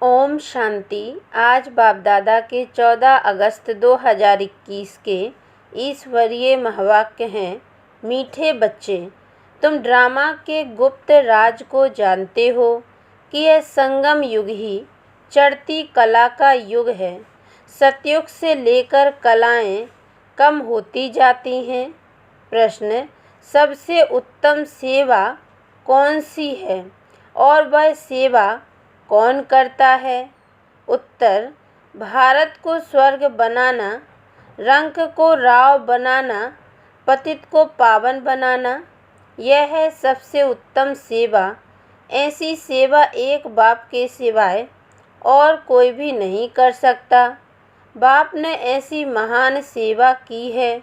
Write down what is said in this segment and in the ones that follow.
ओम शांति। आज बाप दादा के 14 अगस्त 2021 के ईश्वरीय महावाक्य हैं। मीठे बच्चे, तुम ड्रामा के गुप्त राज को जानते हो कि यह संगम युग ही चढ़ती कला का युग है। सतयुग से लेकर कलाएं कम होती जाती हैं। प्रश्न, सबसे उत्तम सेवा कौन सी है और वह सेवा कौन करता है? उत्तर, भारत को स्वर्ग बनाना, रंक को राव बनाना, पतित को पावन बनाना, यह है सबसे उत्तम सेवा। ऐसी सेवा एक बाप के सिवाय और कोई भी नहीं कर सकता। बाप ने ऐसी महान सेवा की है,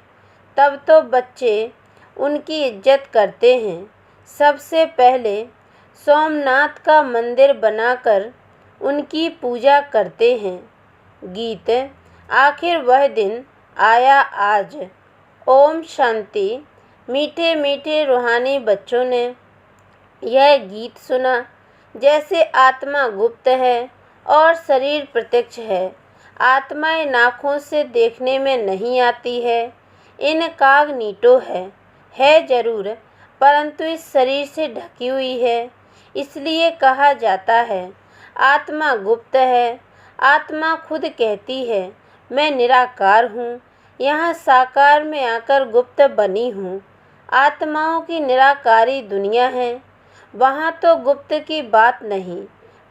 तब तो बच्चे उनकी इज्जत करते हैं। सबसे पहले सोमनाथ का मंदिर बनाकर उनकी पूजा करते हैं। गीत, आखिर वह दिन आया आज। ओम शांति। मीठे मीठे रूहानी बच्चों ने यह गीत सुना। जैसे आत्मा गुप्त है और शरीर प्रत्यक्ष है। आत्माएं आँखों से देखने में नहीं आती है, इनकॉग्निटो है जरूर, परंतु इस शरीर से ढकी हुई है। इसलिए कहा जाता है आत्मा गुप्त है। आत्मा खुद कहती है मैं निराकार हूँ, यहाँ साकार में आकर गुप्त बनी हूँ। आत्माओं की निराकारी दुनिया है, वहाँ तो गुप्त की बात नहीं।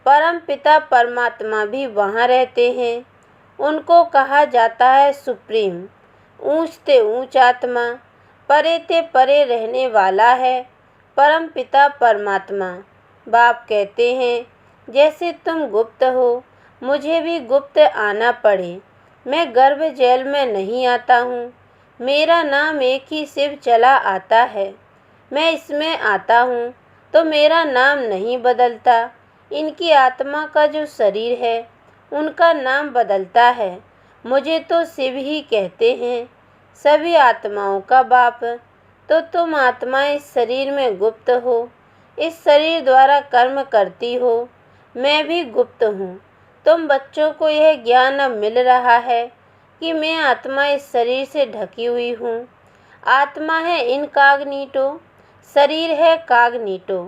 परम पिता परमात्मा भी वहाँ रहते हैं। उनको कहा जाता है सुप्रीम, ऊंच ते ऊंच आत्मा, परे ते परे रहने वाला है परम पिता परमात्मा। बाप कहते हैं जैसे तुम गुप्त हो, मुझे भी गुप्त आना पड़े। मैं गर्भ जेल में नहीं आता हूँ। मेरा नाम एक ही शिव चला आता है। मैं इसमें आता हूँ तो मेरा नाम नहीं बदलता। इनकी आत्मा का जो शरीर है उनका नाम बदलता है। मुझे तो शिव ही कहते हैं, सभी आत्माओं का बाप। तो तुम आत्माएं इस शरीर में गुप्त हो, इस शरीर द्वारा कर्म करती हो। मैं भी गुप्त हूँ। तुम बच्चों को यह ज्ञान अब मिल रहा है कि मैं आत्मा इस शरीर से ढकी हुई हूँ। आत्मा है इनकॉग्निटो, शरीर है कॉग्निटो।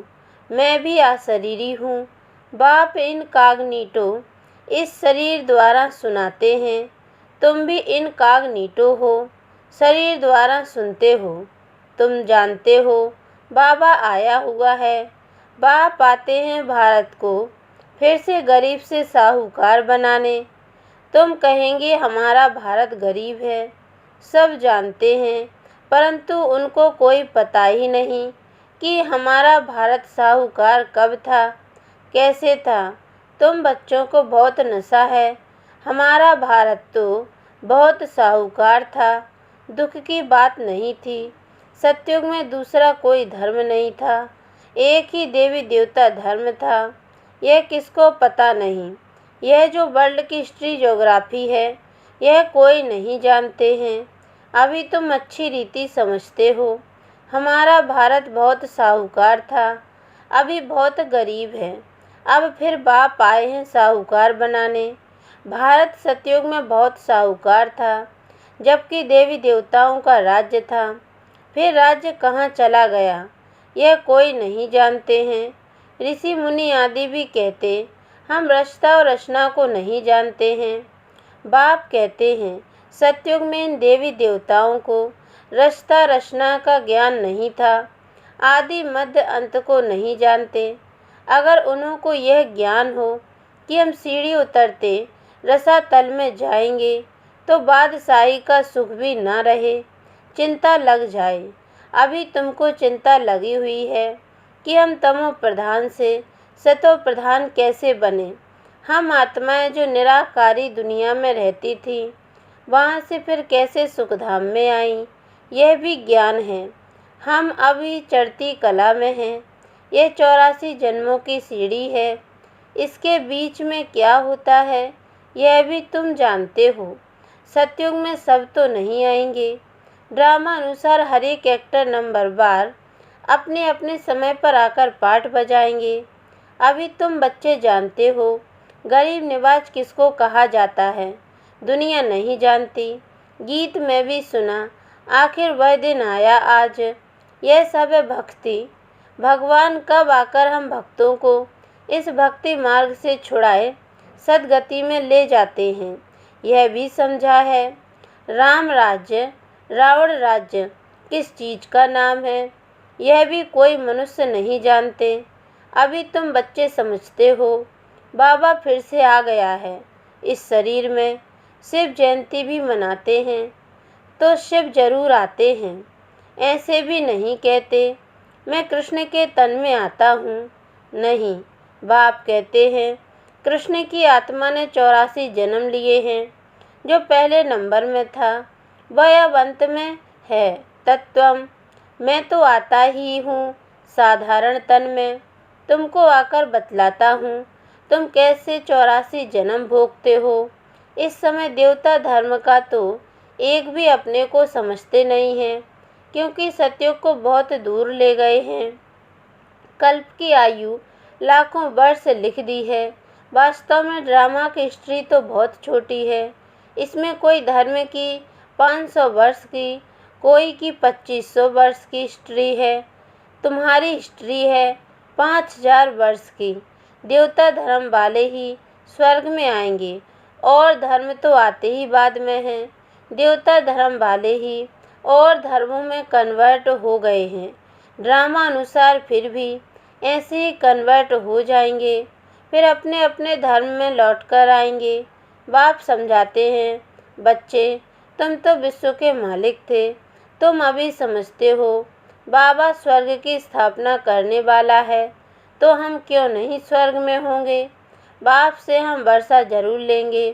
मैं भी अशरीरी हूँ। बाप इनकॉग्निटो इस शरीर द्वारा सुनाते हैं। तुम भी इनकॉग्निटो हो, शरीर द्वारा सुनते हो। तुम जानते हो बाबा आया हुआ है। बाप आते हैं भारत को फिर से गरीब से साहूकार बनाने। तुम कहेंगे हमारा भारत गरीब है, सब जानते हैं, परंतु उनको कोई पता ही नहीं कि हमारा भारत साहूकार कब था, कैसे था। तुम बच्चों को बहुत नशा है। हमारा भारत तो बहुत साहूकार था, दुख की बात नहीं थी। सतयुग में दूसरा कोई धर्म नहीं था, एक ही देवी देवता धर्म था। यह किसको पता नहीं। यह जो वर्ल्ड की हिस्ट्री ज्योग्राफी है, यह कोई नहीं जानते हैं। अभी तुम अच्छी रीति समझते हो। हमारा भारत बहुत साहूकार था, अभी बहुत गरीब है। अब फिर बाप आए हैं साहूकार बनाने। भारत सतयुग में बहुत साहूकार था, जबकि देवी देवताओं का राज्य था। फिर राज्य कहाँ चला गया, यह कोई नहीं जानते हैं। ऋषि मुनि आदि भी कहते हम रचता और रचना को नहीं जानते हैं। बाप कहते हैं सतयुग में इन देवी देवताओं को रचता रचना का ज्ञान नहीं था। आदि मध्य अंत को नहीं जानते। अगर उनको यह ज्ञान हो कि हम सीढ़ी उतरते रसातल में जाएंगे तो बादशाही का सुख भी ना रहे, चिंता लग जाए। अभी तुमको चिंता लगी हुई है कि हम तमो प्रधान से सतो प्रधान कैसे बने। हम आत्माएं जो निराकारी दुनिया में रहती थी, वहाँ से फिर कैसे सुखधाम में आईं, यह भी ज्ञान है। हम अभी चढ़ती कला में हैं। यह 84 जन्मों की सीढ़ी है। इसके बीच में क्या होता है यह भी तुम जानते हो। सतयुग में सब तो नहीं आएंगे। ड्रामा अनुसार हर एक एक्टर नंबरवार अपने अपने समय पर आकर पाठ बजाएंगे। अभी तुम बच्चे जानते हो गरीब निवाज किसको कहा जाता है दुनिया नहीं जानती। गीत में भी सुना आखिर वह दिन आया आज। यह सब है भक्ति। भगवान कब आकर हम भक्तों को इस भक्ति मार्ग से छुड़ाए सदगति में ले जाते हैं, यह भी समझा है। राम राज्य रावण राज्य किस चीज़ का नाम है, यह भी कोई मनुष्य नहीं जानते। अभी तुम बच्चे समझते हो। बाबा फिर से आ गया है इस शरीर में। शिव जयंती भी मनाते हैं तो शिव जरूर आते हैं, ऐसे भी नहीं कहते मैं कृष्ण के तन में आता हूँ। नहीं, बाप कहते हैं कृष्ण की आत्मा ने 84 जन्म लिए हैं। जो पहले नंबर में था वह अब अंत में है तत्वम। मैं तो आता ही हूँ साधारण तन में। तुमको आकर बतलाता हूँ तुम कैसे 84 जन्म भोगते हो। इस समय देवता धर्म का तो एक भी अपने को समझते नहीं हैं, क्योंकि सत्युग को बहुत दूर ले गए हैं। कल्प की आयु लाखों वर्ष लिख दी है। वास्तव में ड्रामा की हिस्ट्री तो बहुत छोटी है। इसमें कोई धर्म की 500 वर्ष की, कोई की 2500 वर्ष की हिस्ट्री है। तुम्हारी हिस्ट्री है 5000 वर्ष की। देवता धर्म वाले ही स्वर्ग में आएंगे और धर्म तो आते ही बाद में हैं। देवता धर्म वाले ही और धर्मों में कन्वर्ट हो गए हैं। ड्रामा अनुसार फिर भी ऐसे ही कन्वर्ट हो जाएंगे, फिर अपने अपने धर्म में लौट कर आएंगे। बाप समझाते हैं बच्चे तुम तो विश्व के मालिक थे, तुम अभी समझते हो। बाबा स्वर्ग की स्थापना करने वाला है तो हम क्यों नहीं स्वर्ग में होंगे। बाप से हम वर्षा जरूर लेंगे,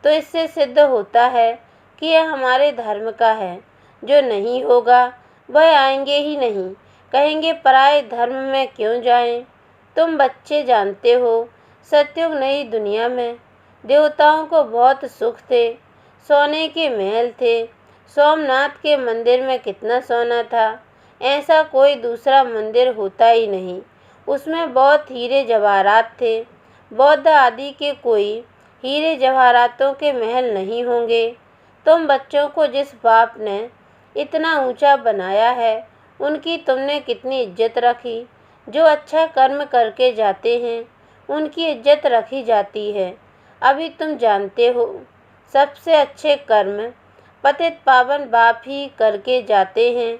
तो इससे सिद्ध होता है कि यह हमारे धर्म का है। जो नहीं होगा वह आएंगे ही नहीं, कहेंगे पराये धर्म में क्यों जाएं। तुम बच्चे जानते हो सत्युग नई दुनिया में देवताओं को बहुत सुख थे, सोने के महल थे। सोमनाथ के मंदिर में कितना सोना था, ऐसा कोई दूसरा मंदिर होता ही नहीं। उसमें बहुत हीरे जवाहरात थे। बौद्ध आदि के कोई हीरे जवाहरातों के महल नहीं होंगे। तुम बच्चों को जिस बाप ने इतना ऊंचा बनाया है उनकी तुमने कितनी इज्जत रखी। जो अच्छा कर्म करके जाते हैं उनकी इज्जत रखी जाती है। अभी तुम जानते हो सबसे अच्छे कर्म पतित पावन बाप ही करके जाते हैं।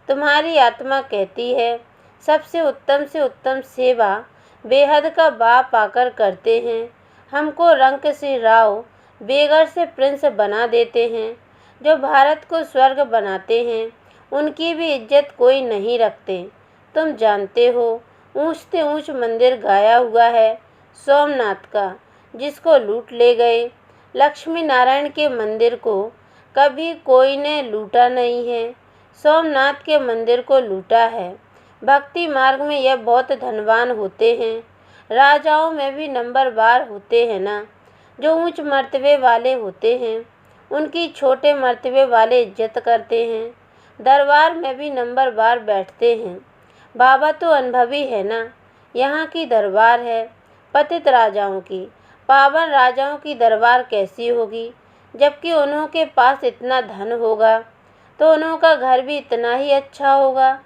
तुम्हारी आत्मा कहती है सबसे उत्तम से उत्तम सेवा बेहद का बाप आकर करते हैं। हमको रंक से राव बेगर से प्रिंस बना देते हैं। जो भारत को स्वर्ग बनाते हैं उनकी भी इज्जत कोई नहीं रखते। तुम जानते हो ऊंच से ऊंच मंदिर गाया हुआ है सोमनाथ का, जिसको लूट ले गए। लक्ष्मी नारायण के मंदिर को कभी कोई ने लूटा नहीं है, सोमनाथ के मंदिर को लूटा है। भक्ति मार्ग में यह बहुत धनवान होते हैं। राजाओं में भी नंबरवार होते हैं ना। जो ऊंच मर्तबे वाले होते हैं उनकी छोटे मर्तबे वाले इज्जत करते हैं। दरबार में भी नंबरवार बैठते हैं। बाबा तो अनुभवी है ना। यहाँ की दरबार है पतित राजाओं की, पावन राजाओं की दरबार कैसी होगी। जबकि उन्हों के पास इतना धन होगा तो उन्हों का घर भी इतना ही अच्छा होगा।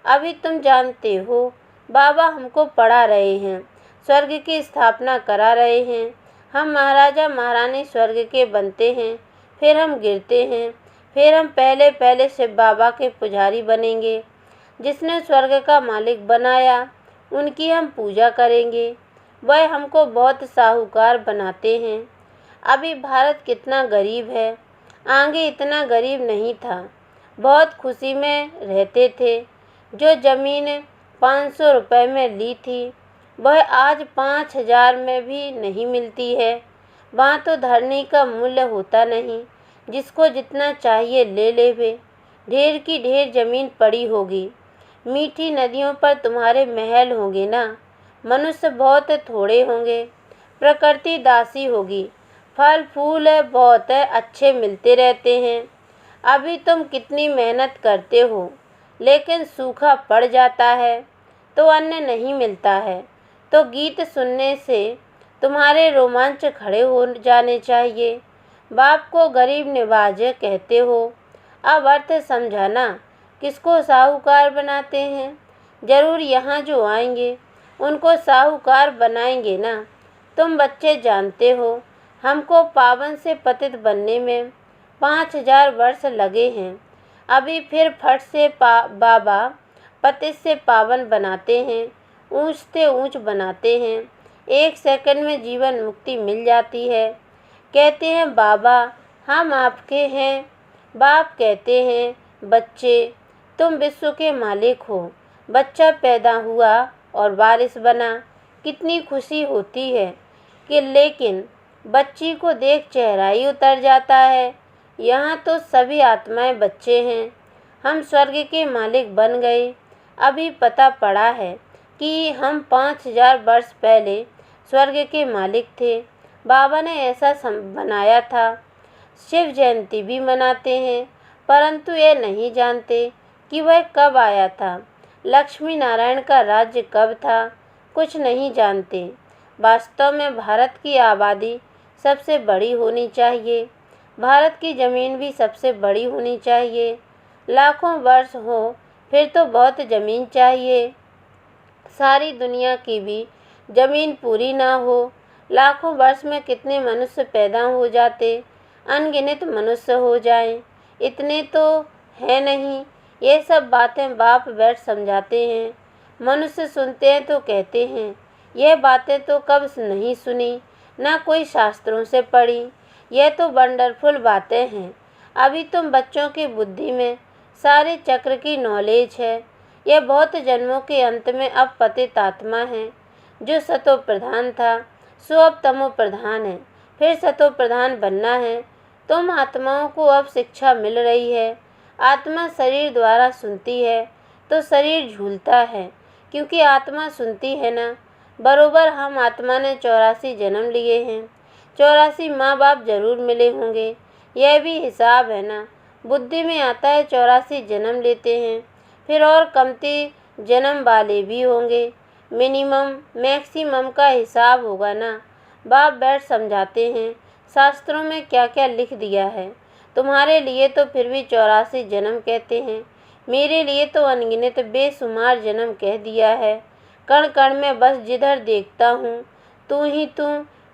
अभी तुम जानते हो बाबा हमको पढ़ा रहे हैं, स्वर्ग की स्थापना करा रहे हैं। हम महाराजा महारानी स्वर्ग के बनते हैं, फिर हम गिरते हैं, फिर हम पहले पहले शिव बाबा के पुजारी बनेंगे। जिसने स्वर्ग का मालिक बनाया उनकी हम पूजा करेंगे। वह हमको बहुत साहूकार बनाते हैं। अभी भारत कितना गरीब है, आगे इतना गरीब नहीं था। बहुत खुशी में रहते थे। जो ज़मीन 500 रुपये में ली थी वह आज 5000 में भी नहीं मिलती है। वहाँ तो धरनी का मूल्य होता नहीं, जिसको जितना चाहिए ले लेवे। ढेर की ढेर ज़मीन पड़ी होगी। मीठी नदियों पर तुम्हारे महल होंगे ना। मनुष्य बहुत थोड़े होंगे। प्रकृति दासी होगी। फल फूल बहुत अच्छे मिलते रहते हैं। अभी तुम कितनी मेहनत करते हो, लेकिन सूखा पड़ जाता है तो अन्न नहीं मिलता है। तो गीत सुनने से तुम्हारे रोमांच खड़े हो जाने चाहिए। बाप को गरीब नवाज कहते हो, अब अर्थ समझाना, किसको साहूकार बनाते हैं? जरूर यहाँ जो आएंगे उनको साहूकार बनाएंगे ना। तुम बच्चे जानते हो, हमको पावन से पतित बनने में 5000 वर्ष लगे हैं। अभी फिर फट से बाबा पतित से पावन बनाते हैं, ऊंच से ऊंच बनाते हैं। 1 सेकंड में जीवन मुक्ति मिल जाती है। कहते हैं बाबा हम आपके हैं। बाप कहते हैं बच्चे तुम विश्व के मालिक हो। बच्चा पैदा हुआ और बारिश बना, कितनी खुशी होती है कि, लेकिन बच्ची को देख चेहरा ही उतर जाता है। यहाँ तो सभी आत्माएं बच्चे हैं। हम स्वर्ग के मालिक बन गए। अभी पता पड़ा है कि हम 5000 वर्ष पहले स्वर्ग के मालिक थे। बाबा ने ऐसा बनाया था। शिव जयंती भी मनाते हैं, परंतु ये नहीं जानते कि वह कब आया था। लक्ष्मी नारायण का राज्य कब था, कुछ नहीं जानते। वास्तव में भारत की आबादी सबसे बड़ी होनी चाहिए। भारत की ज़मीन भी सबसे बड़ी होनी चाहिए। लाखों वर्ष हो फिर तो बहुत ज़मीन चाहिए। सारी दुनिया की भी ज़मीन पूरी ना हो। लाखों वर्ष में कितने मनुष्य पैदा हो जाते, अनगिनत मनुष्य हो जाएं। इतने तो है नहीं। ये सब बातें बाप बैठ समझाते हैं। मनुष्य सुनते हैं तो कहते हैं यह बातें तो कब नहीं सुनी, ना कोई शास्त्रों से पढ़ी। यह तो वंडरफुल बातें हैं। अभी तुम बच्चों की बुद्धि में सारे चक्र की नॉलेज है। यह बहुत जन्मों के अंत में अब पतित आत्मा है। जो सतो प्रधान था सो अब तमो प्रधान है, फिर सतो प्रधान बनना है। तुम आत्माओं को अब शिक्षा मिल रही है। आत्मा शरीर द्वारा सुनती है तो शरीर झूलता है, क्योंकि आत्मा सुनती है ना। बरोबर हम आत्मा ने 84 जन्म लिए हैं। 84 माँ बाप जरूर मिले होंगे। यह भी हिसाब है ना। बुद्धि में आता है 84 जन्म लेते हैं, फिर और कमती जन्म वाले भी होंगे। मिनिमम मैक्सिमम का हिसाब होगा ना। बाप बैठ समझाते हैं शास्त्रों में क्या क्या लिख दिया है। तुम्हारे लिए तो फिर भी 84 जन्म कहते हैं, मेरे लिए तो अनगिनत बेशुमार जन्म कह दिया है। कण कण में बस जिधर देखता हूँ तू ही तू,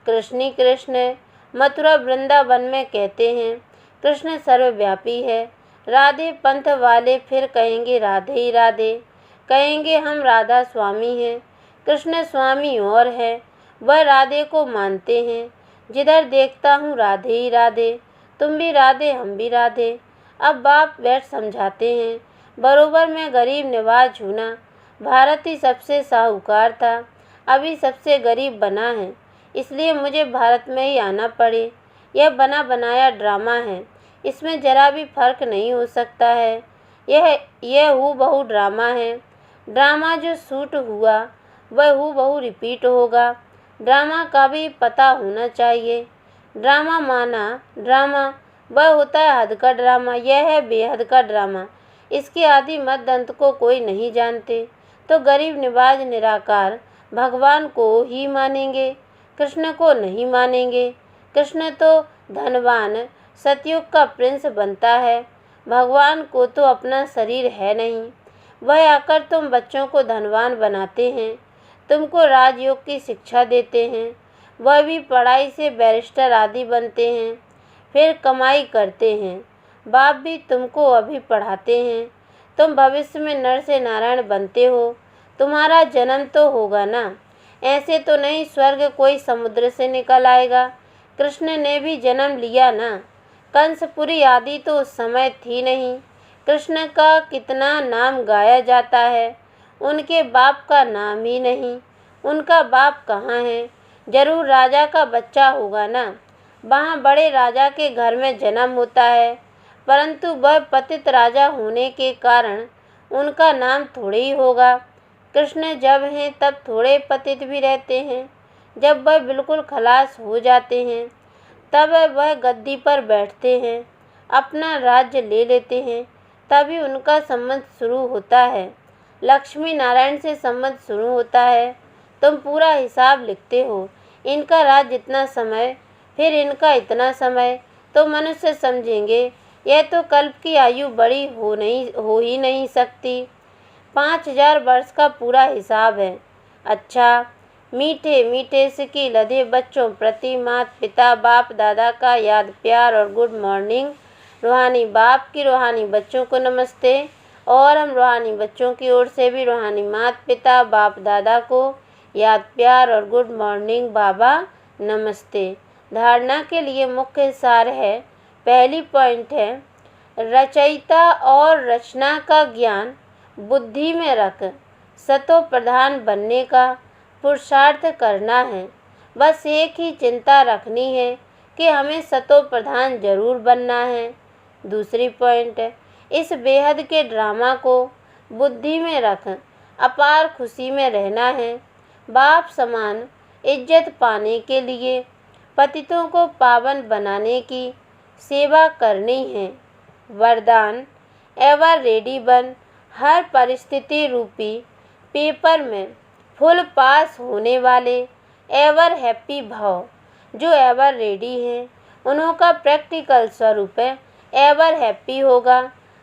कृष्ण ही कृष्ण है। मथुरा वृंदावन में कहते हैं कृष्ण सर्वव्यापी है। राधे पंथ वाले फिर कहेंगे राधे ही राधे, कहेंगे हम राधा स्वामी हैं। कृष्ण स्वामी और है, वह राधे को मानते हैं। जिधर देखता हूँ राधे ही राधे, तुम भी राधे हम भी राधे। अब बाप बैठ समझाते हैं बरोबर मैं गरीब नवाज हूँ ना। भारत ही सबसे साहूकार था, अभी सबसे गरीब बना है, इसलिए मुझे भारत में ही आना पड़े। यह बना बनाया ड्रामा है, इसमें ज़रा भी फर्क नहीं हो सकता है। यह हूबहू ड्रामा है। ड्रामा जो शूट हुआ वह हूबहू रिपीट होगा। ड्रामा का भी पता होना चाहिए। ड्रामा माना ड्रामा, वह होता है हद का ड्रामा। यह है बेहद का ड्रामा। इसके आदि मध्य अंत को कोई नहीं जानते, तो गरीब निवाज निराकार भगवान को ही मानेंगे, कृष्ण को नहीं मानेंगे। कृष्ण तो धनवान सतयुग का प्रिंस बनता है, भगवान को तो अपना शरीर है नहीं। वह आकर तुम बच्चों को धनवान बनाते हैं, तुमको राजयोग की शिक्षा देते हैं। वह भी पढ़ाई से बैरिस्टर आदि बनते हैं, फिर कमाई करते हैं। बाप भी तुमको अभी पढ़ाते हैं। तुम भविष्य में नर से नारायण बनते हो। तुम्हारा जन्म तो होगा ना, ऐसे तो नहीं स्वर्ग कोई समुद्र से निकल आएगा। कृष्ण ने भी जन्म लिया ना। कंसपुरी आदि तो उस समय थी नहीं। कृष्ण का कितना नाम गाया जाता है, उनके बाप का नाम ही नहीं। उनका बाप कहाँ है? जरूर राजा का बच्चा होगा ना। वहाँ बड़े राजा के घर में जन्म होता है, परंतु वह पतित राजा होने के कारण उनका नाम थोड़े ही होगा। कृष्ण जब हैं तब थोड़े पतित भी रहते हैं। जब वह बिल्कुल खलास हो जाते हैं तब वह गद्दी पर बैठते हैं, अपना राज्य ले लेते हैं, तभी उनका संबंध शुरू होता है। लक्ष्मी नारायण से संबंध शुरू होता है। तुम पूरा हिसाब लिखते हो, इनका राज्य इतना समय, फिर इनका इतना समय, तो मनुष्य समझेंगे यह तो कल्प की आयु बड़ी हो ही नहीं सकती। 5000 वर्ष का पूरा हिसाब है। अच्छा, मीठे मीठे सिक्के लदे बच्चों प्रति माता पिता बाप दादा का याद प्यार और गुड मॉर्निंग। रूहानी बाप की रूहानी बच्चों को नमस्ते, और हम रूहानी बच्चों की ओर से भी रूहानी माता पिता बाप दादा को याद प्यार और गुड मॉर्निंग बाबा नमस्ते। धारणा के लिए मुख्य सार है, पहली पॉइंट है रचयिता और रचना का ज्ञान बुद्धि में रख सतो प्रधान बनने का पुरुषार्थ करना है। बस एक ही चिंता रखनी है कि हमें सतो प्रधान जरूर बनना है। दूसरी पॉइंट है, इस बेहद के ड्रामा को बुद्धि में रख अपार खुशी में रहना है। बाप समान इज्जत पाने के लिए पतितों को पावन बनाने की सेवा करनी है। वरदान, एवर रेडी बन, हर परिस्थिति रूपी पेपर में फुल पास होने वाले एवर हैप्पी भाव। जो एवर रेडी हैं उनका प्रैक्टिकल स्वरूप है एवर हैप्पी होगा।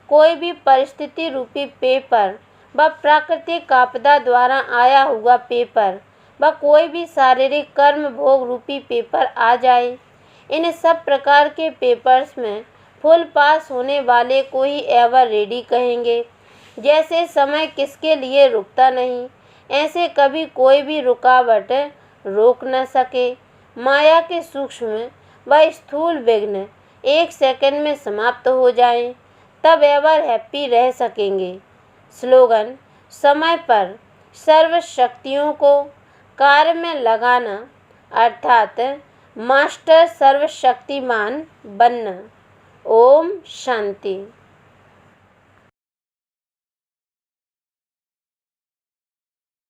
कोई भी परिस्थिति रूपी पेपर व प्राकृतिक आपदा द्वारा आया हुआ पेपर व कोई भी शारीरिक कर्म भोग रूपी पेपर आ जाए, इन सब प्रकार के पेपर्स में फुल पास होने वाले को ही एवर रेडी कहेंगे। जैसे समय किसके लिए रुकता नहीं, ऐसे कभी कोई भी रुकावट रोक न सके। माया के सूक्ष्म व स्थूल विघ्न 1 सेकंड में समाप्त हो जाएं, तब एवर हैप्पी रह सकेंगे। स्लोगन, समय पर सर्व शक्तियों को कार्य में लगाना, अर्थात मास्टर सर्वशक्तिमान बनना। ओम शांति।